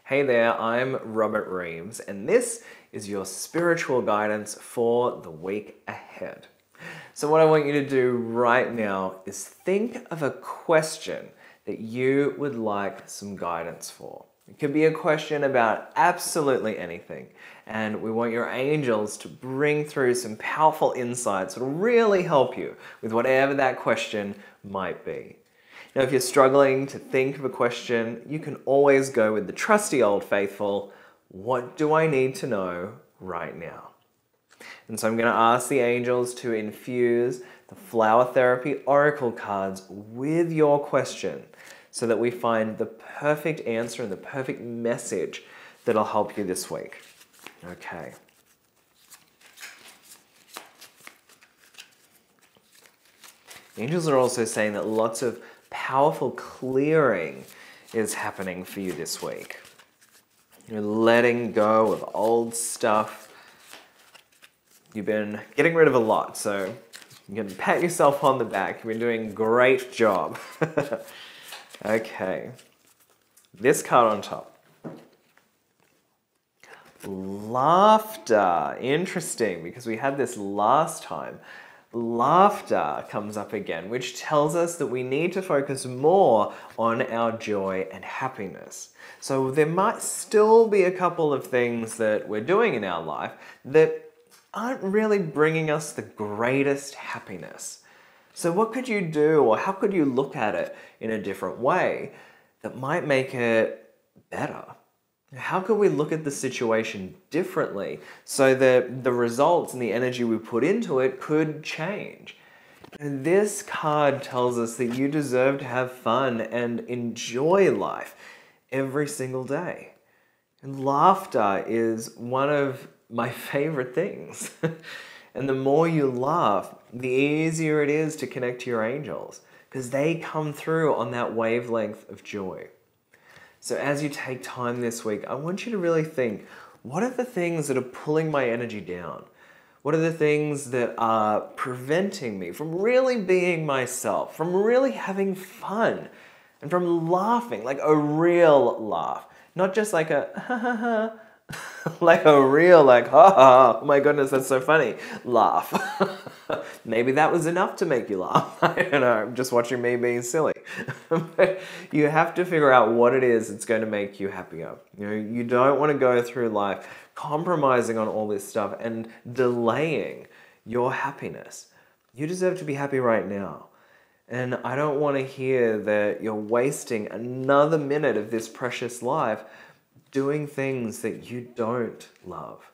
Hey there, I'm Robert Reeves, and this is your spiritual guidance for the week ahead. So what I want you to do right now is think of a question that you would like some guidance for. It could be a question about absolutely anything, and we want your angels to bring through some powerful insights that will really help you with whatever that question might be. Now, if you're struggling to think of a question, you can always go with the trusty old faithful, what do I need to know right now? And so I'm going to ask the angels to infuse the Flower Therapy Oracle cards with your question so that we find the perfect answer and the perfect message that'll help you this week. Okay. The angels are also saying that lots of powerful clearing is happening for you this week. You're letting go of old stuff. You've been getting rid of a lot, so you can pat yourself on the back. You've been doing a great job. Okay. This card on top. Laughter. Interesting, because we had this last time. Laughter comes up again, which tells us that we need to focus more on our joy and happiness. So there might still be a couple of things that we're doing in our life that aren't really bringing us the greatest happiness. So what could you do, or how could you look at it in a different way that might make it better? How can we look at the situation differently so that the results and the energy we put into it could change? And this card tells us that you deserve to have fun and enjoy life every single day. And laughter is one of my favorite things. And the more you laugh, the easier it is to connect to your angels because they come through on that wavelength of joy. So as you take time this week, I want you to really think, what are the things that are pulling my energy down? What are the things that are preventing me from really being myself, from really having fun, and from laughing, like a real laugh? Not just like a ha ha ha, like a real like ha ha, oh my goodness, that's so funny, laugh. Maybe that was enough to make you laugh. I don't know, I'm just watching me being silly. But you have to figure out what it is that's going to make you happier. You know, you don't want to go through life compromising on all this stuff and delaying your happiness. You deserve to be happy right now. And I don't want to hear that you're wasting another minute of this precious life doing things that you don't love.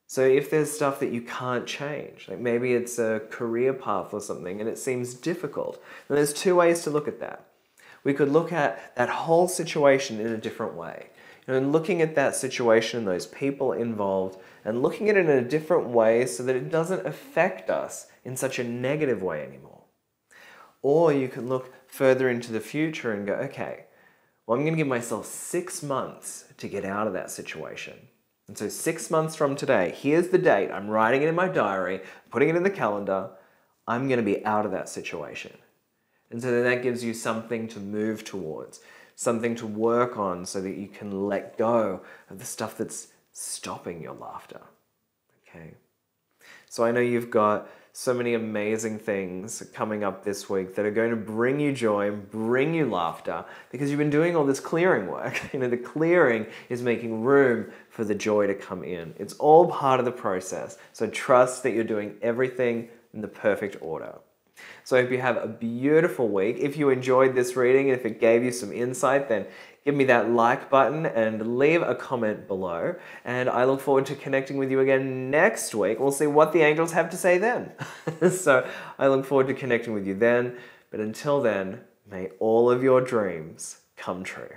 So if there's stuff that you can't change, like maybe it's a career path or something and it seems difficult, then there's two ways to look at that. We could look at that whole situation in a different way. And looking at that situation, those people involved, and looking at it in a different way so that it doesn't affect us in such a negative way anymore. Or you can look further into the future and go, okay, well, I'm going to give myself 6 months to get out of that situation. And so 6 months from today, here's the date. I'm writing it in my diary, putting it in the calendar. I'm going to be out of that situation. And so then that gives you something to move towards, something to work on so that you can let go of the stuff that's stopping your laughter. Okay. So I know you've got so many amazing things coming up this week that are going to bring you joy and bring you laughter because you've been doing all this clearing work. You know, the clearing is making room for the joy to come in. It's all part of the process. So trust that you're doing everything in the perfect order. So I hope you have a beautiful week. If you enjoyed this reading and if it gave you some insight, then give me that like button and leave a comment below. And I look forward to connecting with you again next week. We'll see what the angels have to say then. So I look forward to connecting with you then. But until then, may all of your dreams come true.